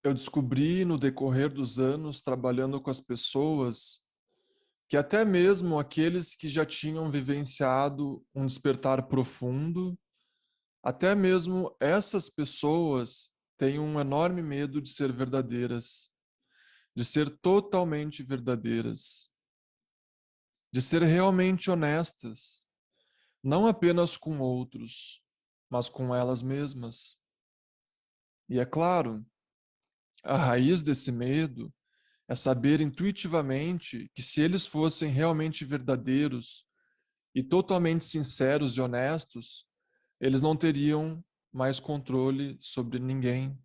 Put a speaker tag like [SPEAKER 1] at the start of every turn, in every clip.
[SPEAKER 1] eu descobri no decorrer dos anos, trabalhando com as pessoas, que até mesmo aqueles que já tinham vivenciado um despertar profundo, até mesmo essas pessoas têm um enorme medo de ser verdadeiras, de ser totalmente verdadeiras, de ser realmente honestas, não apenas com outros, mas com elas mesmas. E é claro, a raiz desse medo é saber intuitivamente que se eles fossem realmente verdadeiros e totalmente sinceros e honestos, eles não teriam mais controle sobre ninguém.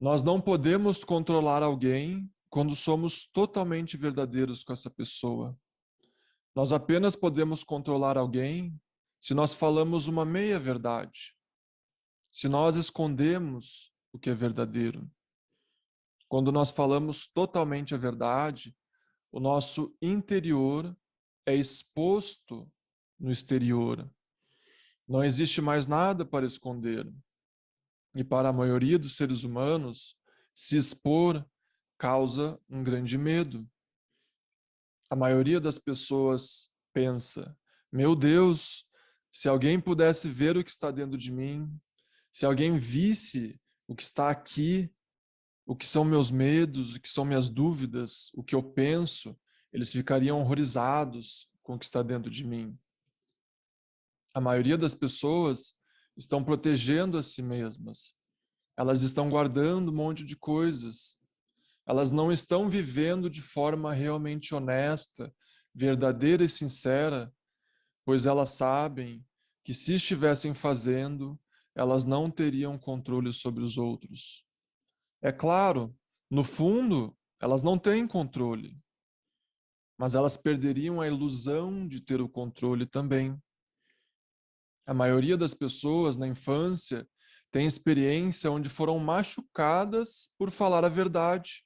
[SPEAKER 1] Nós não podemos controlar alguém quando somos totalmente verdadeiros com essa pessoa. Nós apenas podemos controlar alguém se nós falamos uma meia-verdade, se nós escondemos o que é verdadeiro. Quando nós falamos totalmente a verdade, o nosso interior é exposto no exterior. Não existe mais nada para esconder. E para a maioria dos seres humanos, se expor causa um grande medo. A maioria das pessoas pensa: meu Deus, se alguém pudesse ver o que está dentro de mim, se alguém visse o que está aqui, o que são meus medos, o que são minhas dúvidas, o que eu penso, eles ficariam horrorizados com o que está dentro de mim. A maioria das pessoas estão protegendo a si mesmas. Elas estão guardando um monte de coisas. Elas não estão vivendo de forma realmente honesta, verdadeira e sincera, pois elas sabem que se estivessem fazendo, elas não teriam controle sobre os outros. É claro, no fundo, elas não têm controle, mas elas perderiam a ilusão de ter o controle também. A maioria das pessoas na infância tem experiência onde foram machucadas por falar a verdade.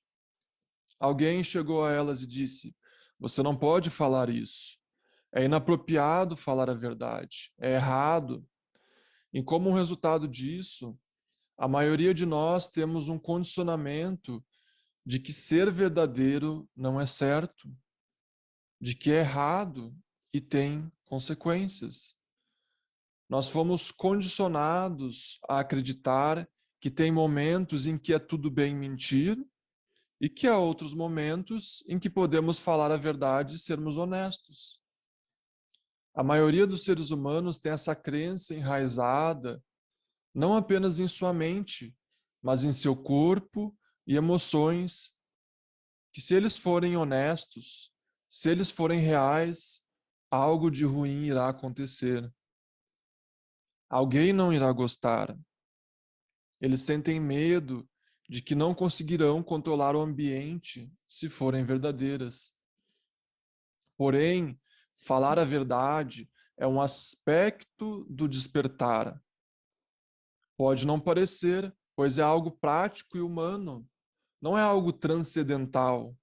[SPEAKER 1] Alguém chegou a elas e disse: você não pode falar isso. É inapropriado falar a verdade. É errado. E como um resultado disso, a maioria de nós temos um condicionamento de que ser verdadeiro não é certo, de que é errado e tem consequências. Nós fomos condicionados a acreditar que tem momentos em que é tudo bem mentir e que há outros momentos em que podemos falar a verdade e sermos honestos. A maioria dos seres humanos tem essa crença enraizada, não apenas em sua mente, mas em seu corpo e emoções, que se eles forem honestos, se eles forem reais, algo de ruim irá acontecer. Alguém não irá gostar. Eles sentem medo de que não conseguirão controlar o ambiente se forem verdadeiras. Porém, falar a verdade é um aspecto do despertar. Pode não parecer, pois é algo prático e humano, não é algo transcendental.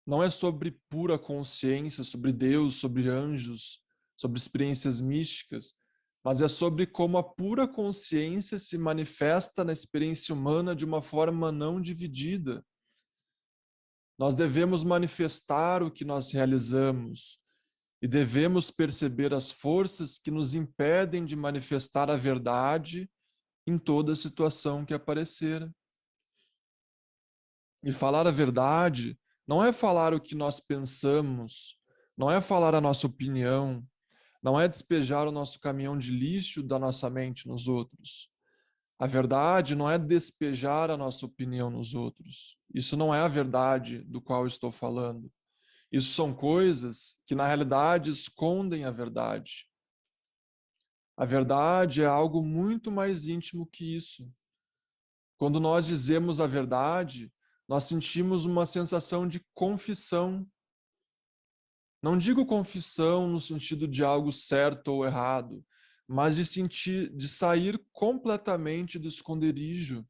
[SPEAKER 1] Não é sobre pura consciência, sobre Deus, sobre anjos, sobre experiências místicas, mas é sobre como a pura consciência se manifesta na experiência humana de uma forma não dividida. Nós devemos manifestar o que nós realizamos e devemos perceber as forças que nos impedem de manifestar a verdade em toda situação que aparecer. E falar a verdade não é falar o que nós pensamos, não é falar a nossa opinião, não é despejar o nosso caminhão de lixo da nossa mente nos outros. A verdade não é despejar a nossa opinião nos outros. Isso não é a verdade do qual estou falando. Isso são coisas que, na realidade, escondem a verdade. A verdade é algo muito mais íntimo que isso. Quando nós dizemos a verdade, nós sentimos uma sensação de confissão. Não digo confissão no sentido de algo certo ou errado, mas de sentir, de sair completamente do esconderijo.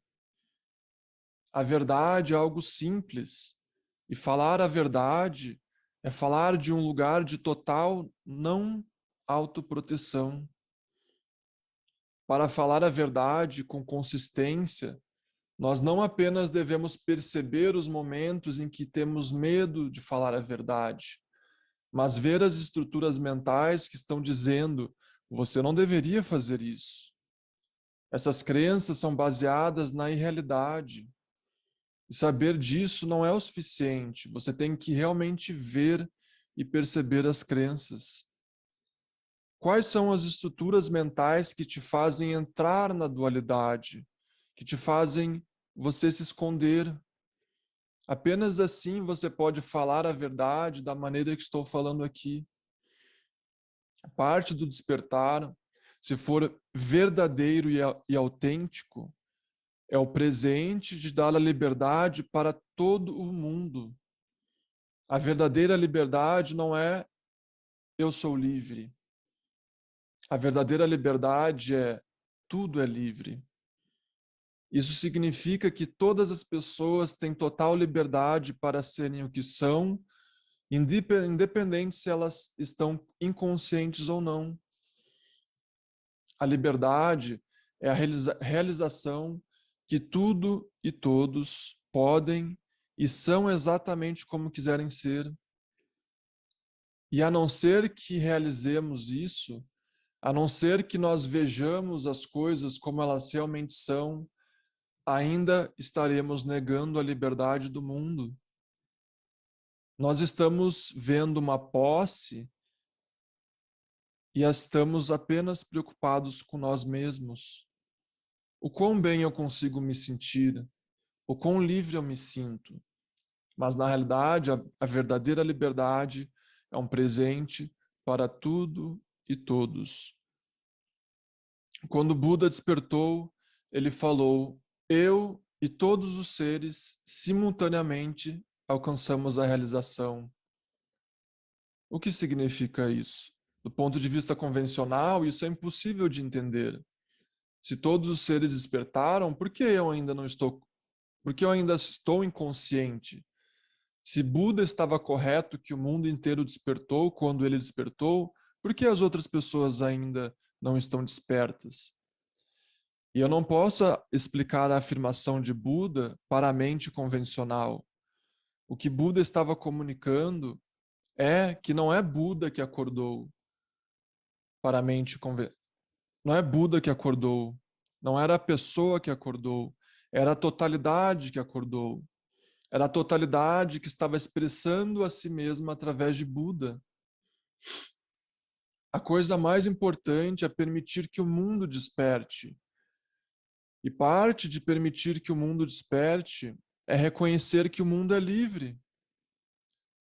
[SPEAKER 1] A verdade é algo simples, e falar a verdade é falar de um lugar de total não autoproteção. Para falar a verdade com consistência, Nós não apenas devemos perceber os momentos em que temos medo de falar a verdade, mas ver as estruturas mentais que estão dizendo: você não deveria fazer isso. Essas crenças são baseadas na irrealidade. E saber disso não é o suficiente. Você tem que realmente ver e perceber as crenças. Quais são as estruturas mentais que te fazem entrar na dualidade, que te fazem você se esconder? Apenas assim você pode falar a verdade da maneira que estou falando aqui. Parte do despertar, se for verdadeiro e autêntico, é o presente de dar a liberdade para todo o mundo. A verdadeira liberdade não é eu sou livre. A verdadeira liberdade é tudo é livre. Isso significa que todas as pessoas têm total liberdade para serem o que são, independente se elas estão inconscientes ou não. A liberdade é a realização que tudo e todos podem e são exatamente como quiserem ser. E a não ser que realizemos isso, a não ser que nós vejamos as coisas como elas realmente são, ainda estaremos negando a liberdade do mundo. Nós estamos vendo uma posse e estamos apenas preocupados com nós mesmos. O quão bem eu consigo me sentir, o quão livre eu me sinto. Mas, na realidade, a verdadeira liberdade é um presente para tudo e todos. Quando Buda despertou, ele falou: eu e todos os seres simultaneamente alcançamos a realização. O que significa isso? Do ponto de vista convencional, isso é impossível de entender. Se todos os seres despertaram, por que eu ainda não estou? Por que eu ainda estou inconsciente? Se Buda estava correto que o mundo inteiro despertou quando ele despertou, por que as outras pessoas ainda não estão despertas? E eu não posso explicar a afirmação de Buda para a mente convencional. O que Buda estava comunicando é que não é Buda que acordou para a mente convencional. Não é Buda que acordou. Não era a pessoa que acordou. Era a totalidade que acordou. Era a totalidade que estava expressando a si mesma através de Buda. A coisa mais importante é permitir que o mundo desperte. E parte de permitir que o mundo desperte é reconhecer que o mundo é livre.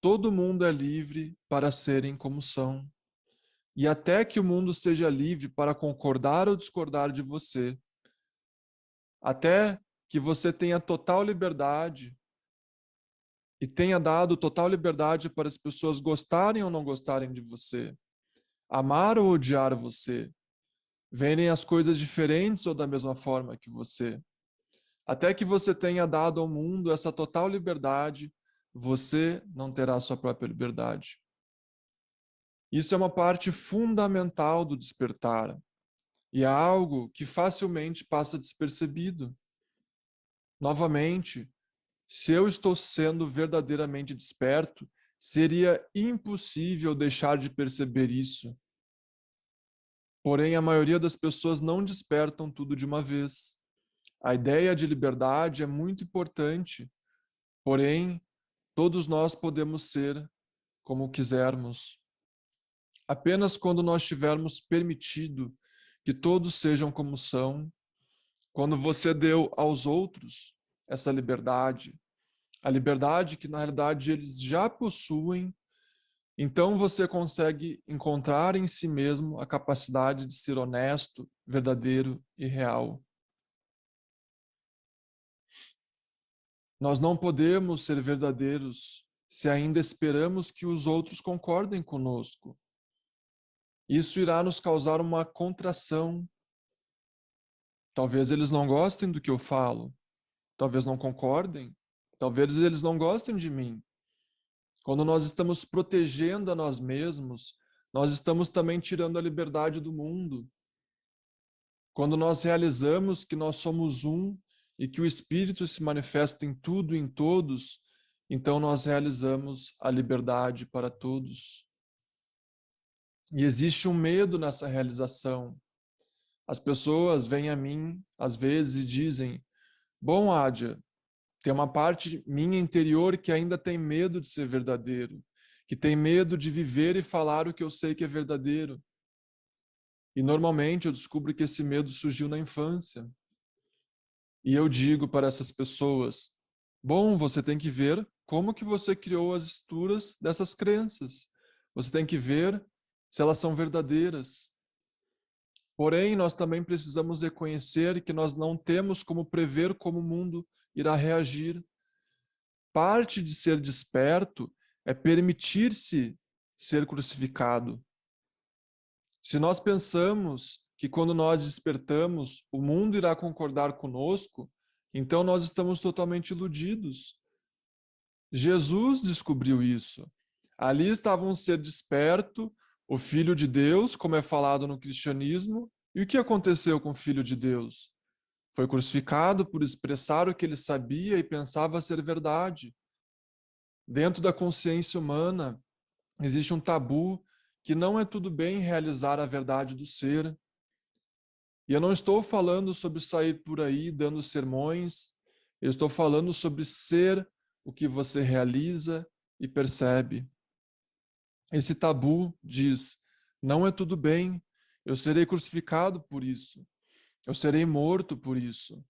[SPEAKER 1] Todo mundo é livre para serem como são. E até que o mundo seja livre para concordar ou discordar de você. Até que você tenha total liberdade e tenha dado total liberdade para as pessoas gostarem ou não gostarem de você, amar ou odiar você, verem as coisas diferentes ou da mesma forma que você. Até que você tenha dado ao mundo essa total liberdade, você não terá sua própria liberdade. Isso é uma parte fundamental do despertar e é algo que facilmente passa despercebido. Novamente, se eu estou sendo verdadeiramente desperto, seria impossível deixar de perceber isso. Porém, a maioria das pessoas não despertam tudo de uma vez. A ideia de liberdade é muito importante, porém, todos nós podemos ser como quisermos. Apenas quando nós tivermos permitido que todos sejam como são, quando você deu aos outros essa liberdade, a liberdade que na realidade eles já possuem, então você consegue encontrar em si mesmo a capacidade de ser honesto, verdadeiro e real. Nós não podemos ser verdadeiros se ainda esperamos que os outros concordem conosco. Isso irá nos causar uma contração. Talvez eles não gostem do que eu falo, talvez não concordem, talvez eles não gostem de mim. Quando nós estamos protegendo a nós mesmos, nós estamos também tirando a liberdade do mundo. Quando nós realizamos que nós somos um e que o Espírito se manifesta em tudo e em todos, então nós realizamos a liberdade para todos. E existe um medo nessa realização. As pessoas vêm a mim, às vezes, e dizem: bom, Adya, tem uma parte minha interior que ainda tem medo de ser verdadeiro, que tem medo de viver e falar o que eu sei que é verdadeiro. E normalmente eu descubro que esse medo surgiu na infância. E eu digo para essas pessoas: bom, você tem que ver como que você criou as estruturas dessas crenças. Você tem que ver se elas são verdadeiras. Porém, nós também precisamos reconhecer que nós não temos como prever como o mundo irá reagir. Parte de ser desperto é permitir-se ser crucificado. Se nós pensamos que quando nós despertamos, o mundo irá concordar conosco, então nós estamos totalmente iludidos. Jesus descobriu isso. Ali estava um ser desperto, o Filho de Deus, como é falado no cristianismo. E o que aconteceu com o Filho de Deus? Foi crucificado por expressar o que ele sabia e pensava ser verdade. Dentro da consciência humana, existe um tabu que não é tudo bem realizar a verdade do ser. E eu não estou falando sobre sair por aí dando sermões, eu estou falando sobre ser o que você realiza e percebe. Esse tabu diz: não é tudo bem, eu serei crucificado por isso, eu serei morto por isso.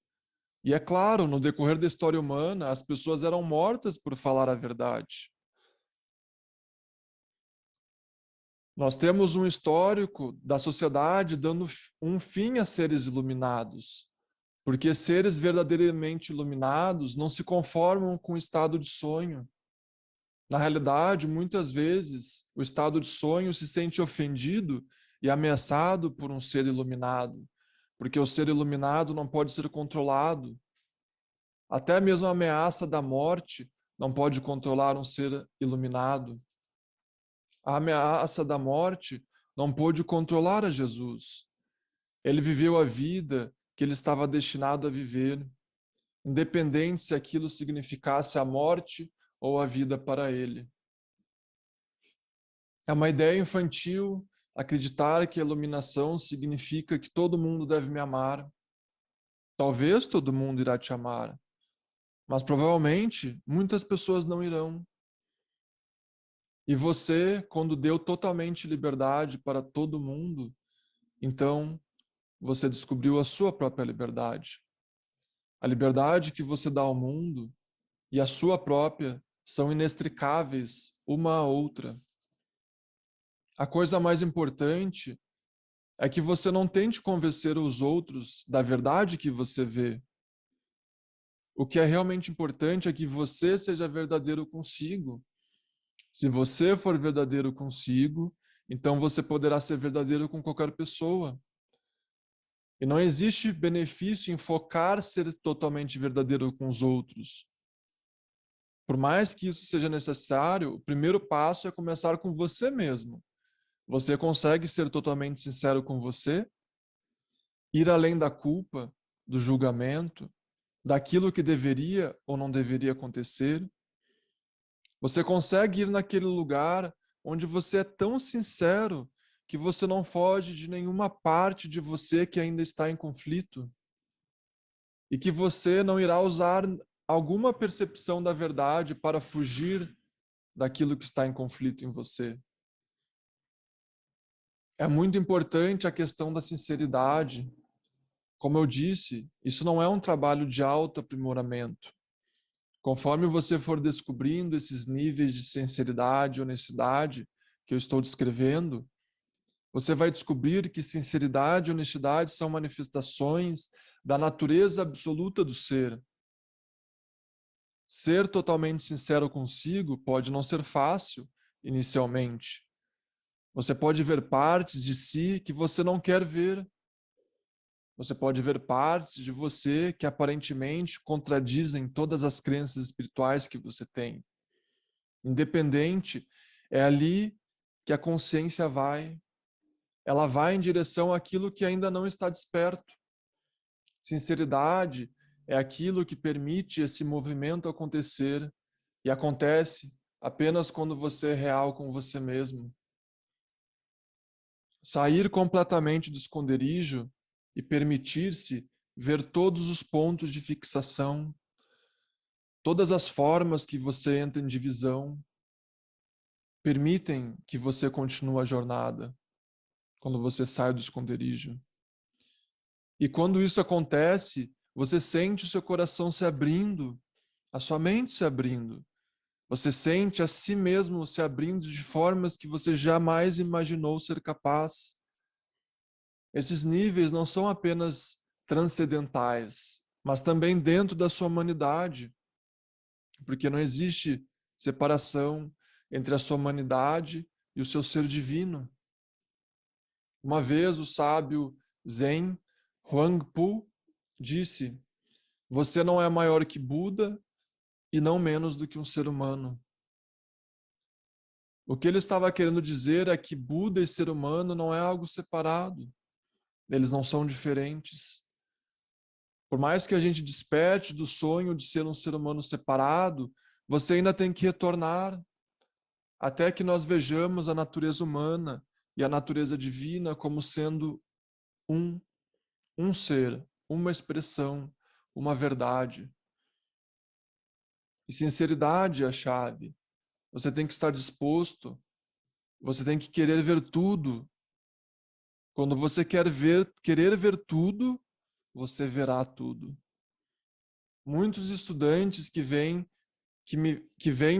[SPEAKER 1] E é claro, no decorrer da história humana, as pessoas eram mortas por falar a verdade. Nós temos um histórico da sociedade dando um fim a seres iluminados, porque seres verdadeiramente iluminados não se conformam com o estado de sonho. Na realidade, muitas vezes, o estado de sonho se sente ofendido e ameaçado por um ser iluminado, porque o ser iluminado não pode ser controlado. Até mesmo a ameaça da morte não pode controlar um ser iluminado. A ameaça da morte não pôde controlar a Jesus. Ele viveu a vida que ele estava destinado a viver, independente se aquilo significasse a morte ou a vida para ele. É uma ideia infantil acreditar que a iluminação significa que todo mundo deve me amar. Talvez todo mundo irá te amar, mas provavelmente muitas pessoas não irão. E você, quando deu totalmente liberdade para todo mundo, então você descobriu a sua própria liberdade. A liberdade que você dá ao mundo e a sua própria são inextricáveis uma à outra. A coisa mais importante é que você não tente convencer os outros da verdade que você vê. O que é realmente importante é que você seja verdadeiro consigo. Se você for verdadeiro consigo, então você poderá ser verdadeiro com qualquer pessoa. E não existe benefício em focar ser totalmente verdadeiro com os outros. Por mais que isso seja necessário, o primeiro passo é começar com você mesmo. Você consegue ser totalmente sincero com você? Ir além da culpa, do julgamento, daquilo que deveria ou não deveria acontecer? Você consegue ir naquele lugar onde você é tão sincero que você não foge de nenhuma parte de você que ainda está em conflito? E que você não irá usar alguma percepção da verdade para fugir daquilo que está em conflito em você? É muito importante a questão da sinceridade. Como eu disse, isso não é um trabalho de autoaprimoramento. Conforme você for descobrindo esses níveis de sinceridade e honestidade que eu estou descrevendo, você vai descobrir que sinceridade e honestidade são manifestações da natureza absoluta do ser. Ser totalmente sincero consigo pode não ser fácil inicialmente. Você pode ver partes de si que você não quer ver. Você pode ver partes de você que aparentemente contradizem todas as crenças espirituais que você tem. Independente, é ali que a consciência vai. Ela vai em direção àquilo que ainda não está desperto. Sinceridade é aquilo que permite esse movimento acontecer e acontece apenas quando você é real com você mesmo. Sair completamente do esconderijo e permitir-se ver todos os pontos de fixação, todas as formas que você entra em divisão, permitem que você continue a jornada quando você sai do esconderijo. E quando isso acontece, você sente o seu coração se abrindo, a sua mente se abrindo. Você sente a si mesmo se abrindo de formas que você jamais imaginou ser capaz. Esses níveis não são apenas transcendentais, mas também dentro da sua humanidade, porque não existe separação entre a sua humanidade e o seu ser divino. Uma vez o sábio Zen Huangpu disse: "Você não é maior que Buda e não menos do que um ser humano." O que ele estava querendo dizer é que Buda e ser humano não é algo separado. Eles não são diferentes. Por mais que a gente desperte do sonho de ser um ser humano separado, você ainda tem que retornar até que nós vejamos a natureza humana e a natureza divina como sendo um, um ser, uma expressão, uma verdade. E sinceridade é a chave. Você tem que estar disposto, você tem que querer ver tudo. Quando você querer ver tudo, você verá tudo. Muitos estudantes que vêm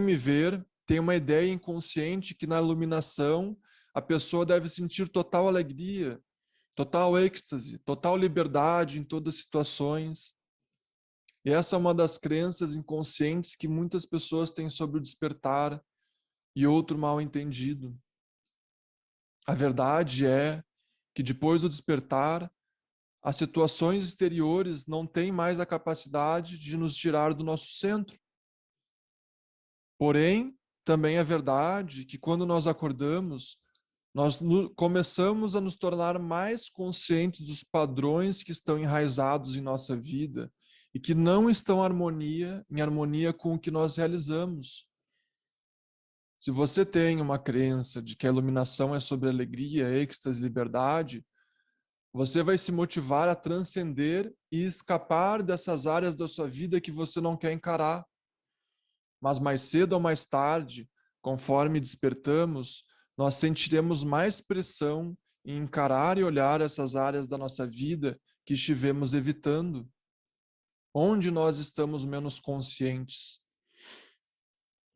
[SPEAKER 1] me ver têm uma ideia inconsciente que na iluminação a pessoa deve sentir total alegria, total êxtase, total liberdade em todas as situações. E essa é uma das crenças inconscientes que muitas pessoas têm sobre o despertar e outro mal entendido. A verdade é que depois do despertar, as situações exteriores não têm mais a capacidade de nos tirar do nosso centro. Porém, também é verdade que quando nós acordamos, começamos a nos tornar mais conscientes dos padrões que estão enraizados em nossa vida e que não estão em harmonia com o que nós realizamos. Se você tem uma crença de que a iluminação é sobre alegria, êxtase, liberdade, você vai se motivar a transcender e escapar dessas áreas da sua vida que você não quer encarar. Mas mais cedo ou mais tarde, conforme despertamos, nós sentiremos mais pressão em encarar e olhar essas áreas da nossa vida que estivemos evitando. Onde nós estamos menos conscientes.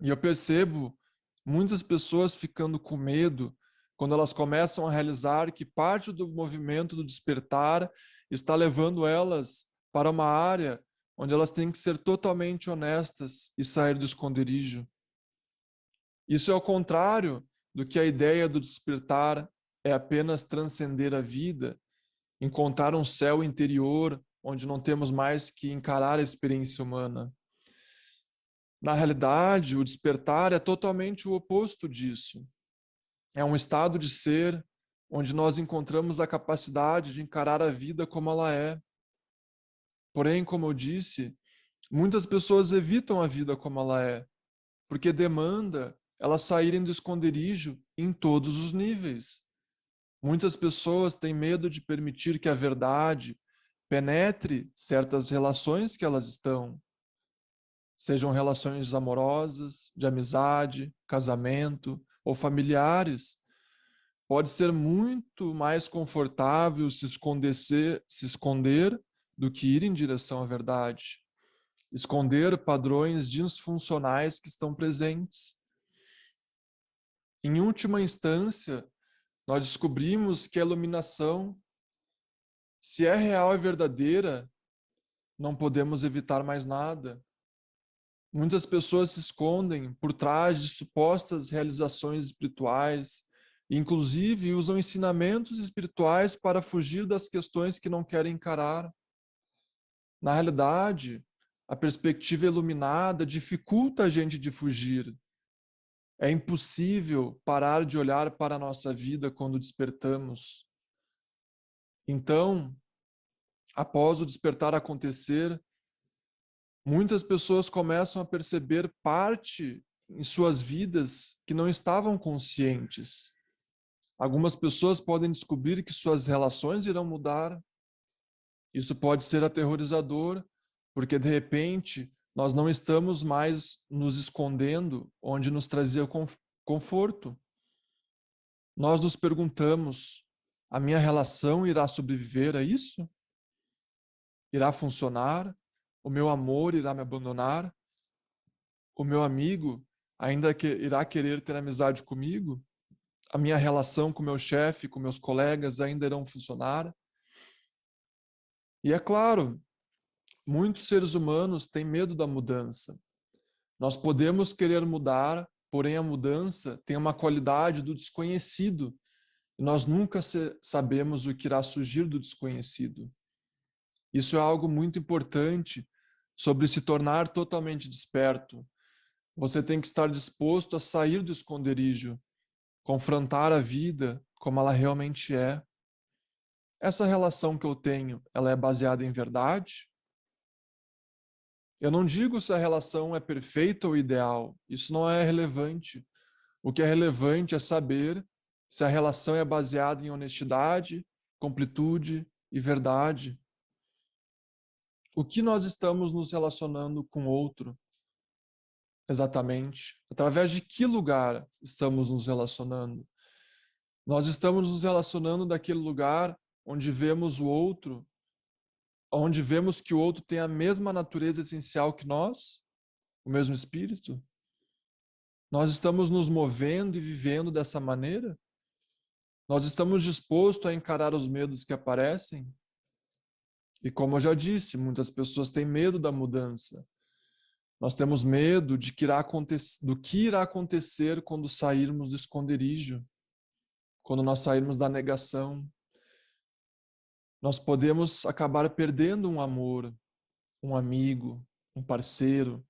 [SPEAKER 1] E eu percebo muitas pessoas ficando com medo quando elas começam a realizar que parte do movimento do despertar está levando elas para uma área onde elas têm que ser totalmente honestas e sair do esconderijo. Isso é ao contrário do que a ideia do despertar é apenas transcender a vida, encontrar um céu interior onde não temos mais que encarar a experiência humana. Na realidade, o despertar é totalmente o oposto disso. É um estado de ser onde nós encontramos a capacidade de encarar a vida como ela é. Porém, como eu disse, muitas pessoas evitam a vida como ela é, porque demanda elas saírem do esconderijo em todos os níveis. Muitas pessoas têm medo de permitir que a verdade penetre certas relações que elas estão, sejam relações amorosas, de amizade, casamento ou familiares. Pode ser muito mais confortável se esconder do que ir em direção à verdade. Esconder padrões disfuncionais que estão presentes. Em última instância, nós descobrimos que a iluminação, se é real e verdadeira, não podemos evitar mais nada. Muitas pessoas se escondem por trás de supostas realizações espirituais, e inclusive usam ensinamentos espirituais para fugir das questões que não querem encarar. Na realidade, a perspectiva iluminada dificulta a gente de fugir. É impossível parar de olhar para a nossa vida quando despertamos. Então, após o despertar acontecer, Muitas pessoas começam a perceber parte em suas vidas que não estavam conscientes. Algumas pessoas podem descobrir que suas relações irão mudar. Isso pode ser aterrorizador, porque de repente nós não estamos mais nos escondendo onde nos trazia conforto. Nós nos perguntamos: a minha relação irá sobreviver a isso? Irá funcionar? O meu amor irá me abandonar? O meu amigo ainda irá querer ter amizade comigo? A minha relação com meu chefe, com meus colegas ainda irão funcionar? E é claro, muitos seres humanos têm medo da mudança. Nós podemos querer mudar, porém a mudança tem uma qualidade do desconhecido. Nós nunca sabemos o que irá surgir do desconhecido. Isso é algo muito importante sobre se tornar totalmente desperto. Você tem que estar disposto a sair do esconderijo, confrontar a vida como ela realmente é. Essa relação que eu tenho, ela é baseada em verdade? Eu não digo se a relação é perfeita ou ideal. Isso não é relevante. O que é relevante é saber se a relação é baseada em honestidade, completude e verdade. O que nós estamos nos relacionando com o outro, exatamente? Através de que lugar estamos nos relacionando? Nós estamos nos relacionando daquele lugar onde vemos o outro, onde vemos que o outro tem a mesma natureza essencial que nós, o mesmo espírito? Nós estamos nos movendo e vivendo dessa maneira? Nós estamos dispostos a encarar os medos que aparecem? E como eu já disse, muitas pessoas têm medo da mudança. Nós temos medo do que irá acontecer quando sairmos do esconderijo, quando nós sairmos da negação. Nós podemos acabar perdendo um amor, um amigo, um parceiro.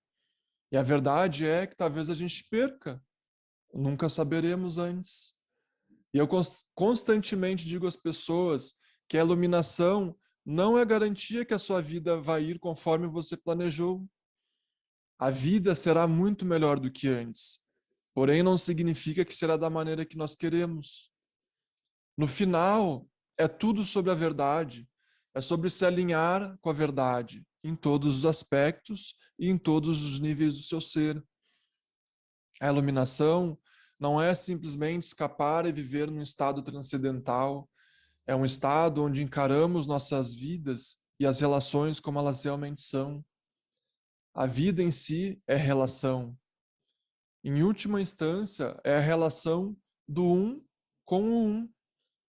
[SPEAKER 1] E a verdade é que talvez a gente perca. Nunca saberemos antes. E eu constantemente digo às pessoas que a iluminação não é garantia que a sua vida vai ir conforme você planejou. A vida será muito melhor do que antes, porém não significa que será da maneira que nós queremos. No final, é tudo sobre a verdade, é sobre se alinhar com a verdade, em todos os aspectos e em todos os níveis do seu ser. A iluminação não é simplesmente escapar e viver num estado transcendental, é um estado onde encaramos nossas vidas e as relações como elas realmente são. A vida em si é relação. Em última instância, é a relação do um com o um,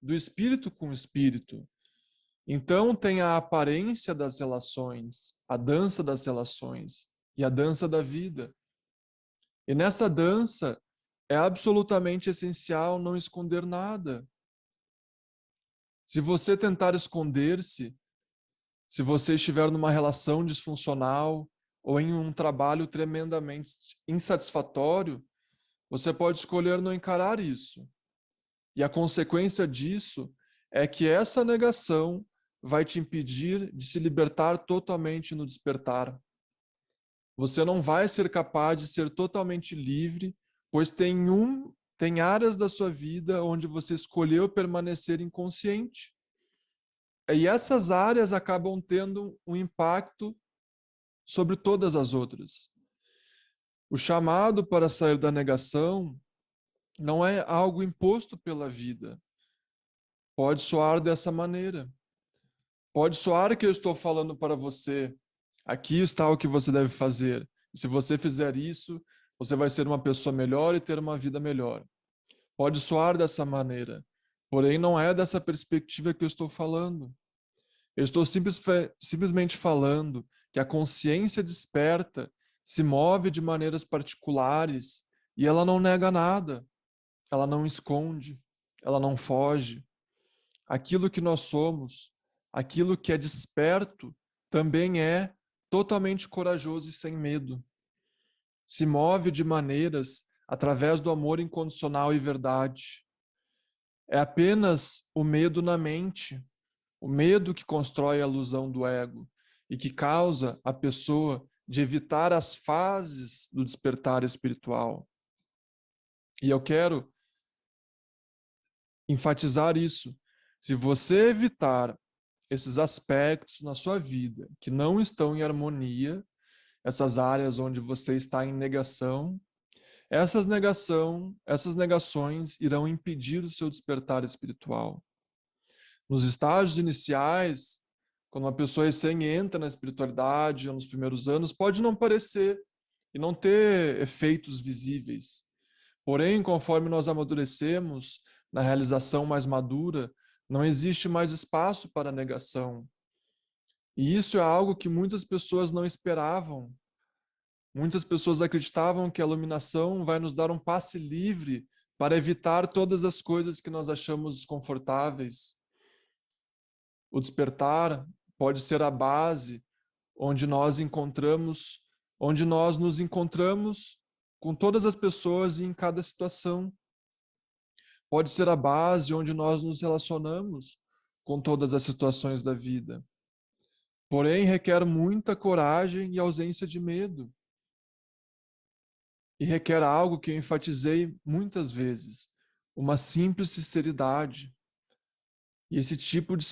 [SPEAKER 1] do espírito com o espírito. Então, tem a aparência das relações, a dança das relações e a dança da vida. E nessa dança, é absolutamente essencial não esconder nada. Se você tentar esconder-se, se você estiver numa relação disfuncional ou em um trabalho tremendamente insatisfatório, você pode escolher não encarar isso. E a consequência disso é que essa negação vai te impedir de se libertar totalmente no despertar. Você não vai ser capaz de ser totalmente livre, pois tem áreas da sua vida onde você escolheu permanecer inconsciente. E essas áreas acabam tendo um impacto sobre todas as outras. O chamado para sair da negação não é algo imposto pela vida. Pode soar dessa maneira. Pode soar que eu estou falando para você, aqui está o que você deve fazer. E se você fizer isso, você vai ser uma pessoa melhor e ter uma vida melhor. Pode soar dessa maneira. Porém, não é dessa perspectiva que eu estou falando. Eu estou simplesmente falando que a consciência desperta se move de maneiras particulares e ela não nega nada, ela não esconde, ela não foge. Aquilo que nós somos, aquilo que é desperto, também é totalmente corajoso e sem medo. Se move de maneiras através do amor incondicional e verdade. É apenas o medo na mente, o medo que constrói a ilusão do ego e que causa a pessoa de evitar as fases do despertar espiritual. E eu quero enfatizar isso. Se você evitar esses aspectos na sua vida que não estão em harmonia, essas áreas onde você está em negação, essas negações irão impedir o seu despertar espiritual. Nos estágios iniciais, quando uma pessoa recém entra na espiritualidade, ou nos primeiros anos, pode não parecer e não ter efeitos visíveis. Porém, conforme nós amadurecemos na realização mais madura, não existe mais espaço para negação. E isso é algo que muitas pessoas não esperavam. Muitas pessoas acreditavam que a iluminação vai nos dar um passe livre para evitar todas as coisas que nós achamos desconfortáveis. O despertar pode ser a base onde nós nos encontramos com todas as pessoas e em cada situação. Pode ser a base onde nós nos relacionamos com todas as situações da vida. Porém, requer muita coragem e ausência de medo. E requer algo que eu enfatizei muitas vezes, uma simples sinceridade. E esse tipo de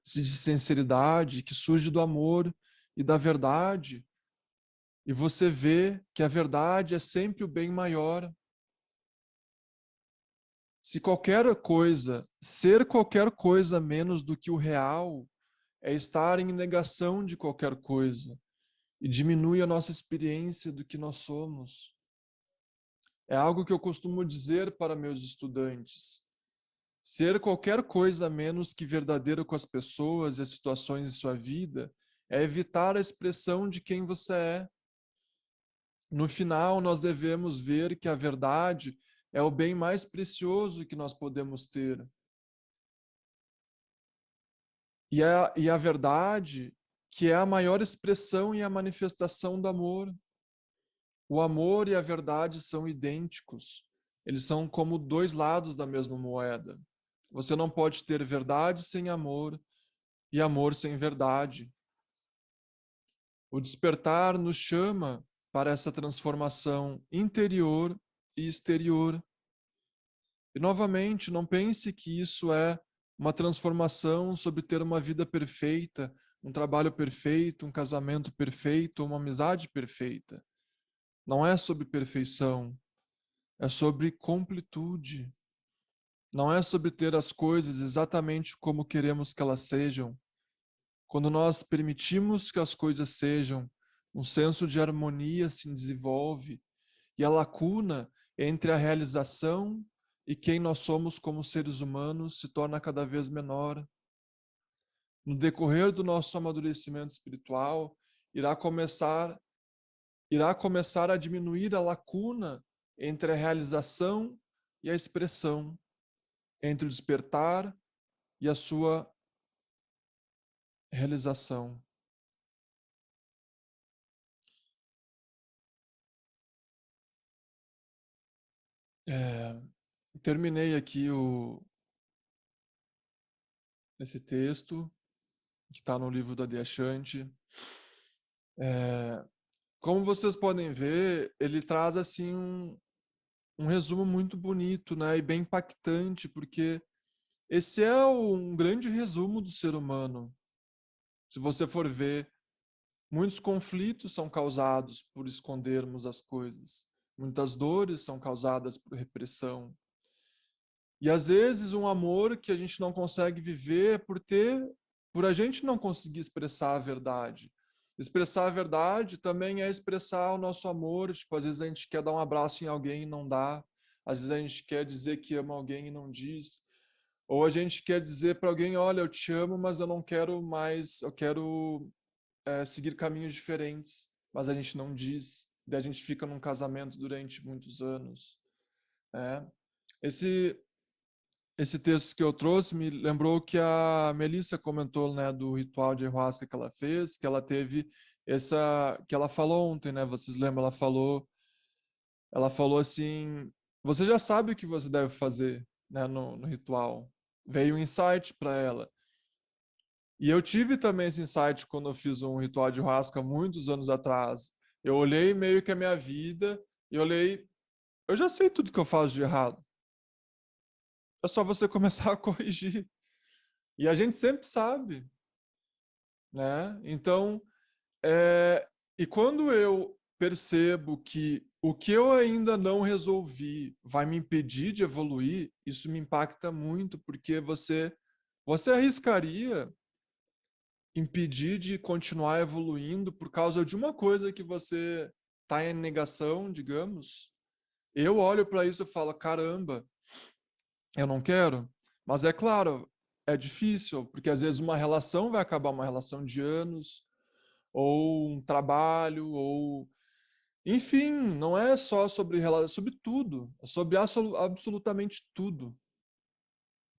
[SPEAKER 1] sinceridade que surge do amor e da verdade. E você vê que a verdade é sempre o bem maior. Se ser qualquer coisa menos do que o real, é estar em negação de qualquer coisa e diminui a nossa experiência do que nós somos. É algo que eu costumo dizer para meus estudantes. Ser qualquer coisa menos que verdadeiro com as pessoas e as situações de sua vida é evitar a expressão de quem você é. No final, nós devemos ver que a verdade é o bem mais precioso que nós podemos ter. E a verdade que é a maior expressão e a manifestação do amor. O amor e a verdade são idênticos. Eles são como dois lados da mesma moeda. Você não pode ter verdade sem amor e amor sem verdade. O despertar nos chama para essa transformação interior e exterior. E, novamente, não pense que isso é uma transformação sobre ter uma vida perfeita, um trabalho perfeito, um casamento perfeito, uma amizade perfeita. Não é sobre perfeição, é sobre completude. Não é sobre ter as coisas exatamente como queremos que elas sejam. Quando nós permitimos que as coisas sejam, um senso de harmonia se desenvolve e a lacuna entre a realização e quem nós somos como seres humanos se torna cada vez menor. No decorrer do nosso amadurecimento espiritual, irá começar a diminuir a lacuna entre a realização e a expressão, entre o despertar e a sua realização. Terminei aqui esse texto que está no livro da Adyashanti. Como vocês podem ver, ele traz assim um resumo muito bonito, né, e bem impactante, porque esse é um grande resumo do ser humano. Se você for ver, muitos conflitos são causados por escondermos as coisas. Muitas dores são causadas por repressão. E às vezes um amor que a gente não consegue viver por a gente não conseguir expressar a verdade. Expressar a verdade também é expressar o nosso amor. Tipo, às vezes a gente quer dar um abraço em alguém e não dá. Às vezes a gente quer dizer que ama alguém e não diz. Ou a gente quer dizer para alguém, olha, eu te amo, mas eu não quero mais, eu quero seguir caminhos diferentes. Mas a gente não diz. Daí a gente fica num casamento durante muitos anos. Né? Esse texto que eu trouxe me lembrou que a Melissa comentou, né, do ritual de ayahuasca que ela fez, que ela teve que ela falou ontem, né? Vocês lembram? Ela falou assim: você já sabe o que você deve fazer, né, no ritual. Veio um insight para ela. E eu tive também esse insight quando eu fiz um ritual de ayahuasca muitos anos atrás. Eu olhei meio que a minha vida e olhei, eu já sei tudo que eu faço de errado. É só você começar a corrigir. E a gente sempre sabe, né? Então, e quando eu percebo que o que eu ainda não resolvi vai me impedir de evoluir, isso me impacta muito, porque você arriscaria impedir de continuar evoluindo por causa de uma coisa que você está em negação, digamos. Eu olho para isso e falo, caramba, eu não quero. Mas é claro, é difícil, porque às vezes uma relação vai acabar, uma relação de anos, ou um trabalho, ou enfim, não é só sobre relação, é sobre tudo, é sobre absolutamente tudo,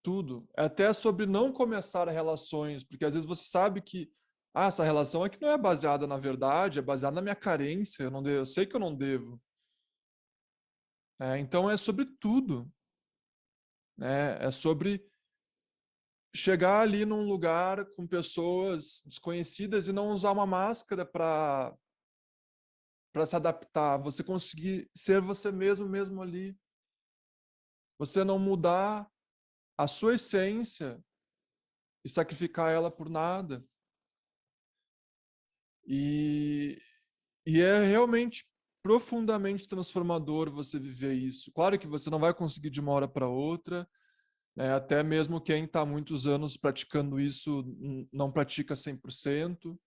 [SPEAKER 1] tudo. É até sobre não começar relações, porque às vezes você sabe que essa relação aqui não é baseada na verdade, é baseada na minha carência, eu não devo, eu sei que eu não devo. Então é sobre tudo, né? É sobre chegar ali num lugar com pessoas desconhecidas e não usar uma máscara para se adaptar, você conseguir ser você mesmo mesmo ali, você não mudar a sua essência e sacrificar ela por nada. E, e é realmente profundamente transformador você viver isso. Claro que você não vai conseguir de uma hora para outra, né? Até mesmo quem está há muitos anos praticando isso não pratica 100%,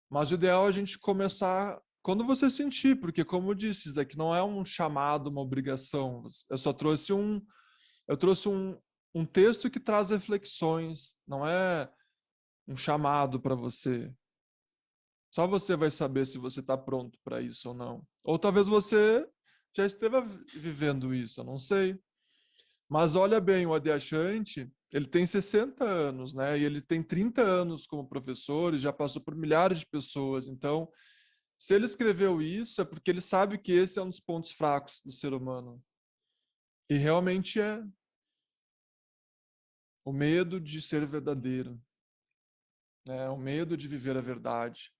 [SPEAKER 1] mas o ideal é a gente começar quando você sentir, porque como eu disse, isso aqui não é um chamado, uma obrigação. Eu trouxe um texto que traz reflexões, não é um chamado para você. Só você vai saber se você está pronto para isso ou não. Ou talvez você já esteja vivendo isso, eu não sei. Mas olha bem, o Adyashanti, ele tem 60 anos, né? E ele tem 30 anos como professor e já passou por milhares de pessoas. Então, se ele escreveu isso, é porque ele sabe que esse é um dos pontos fracos do ser humano. E realmente é o medo de ser verdadeiro, né? O medo de viver a verdade.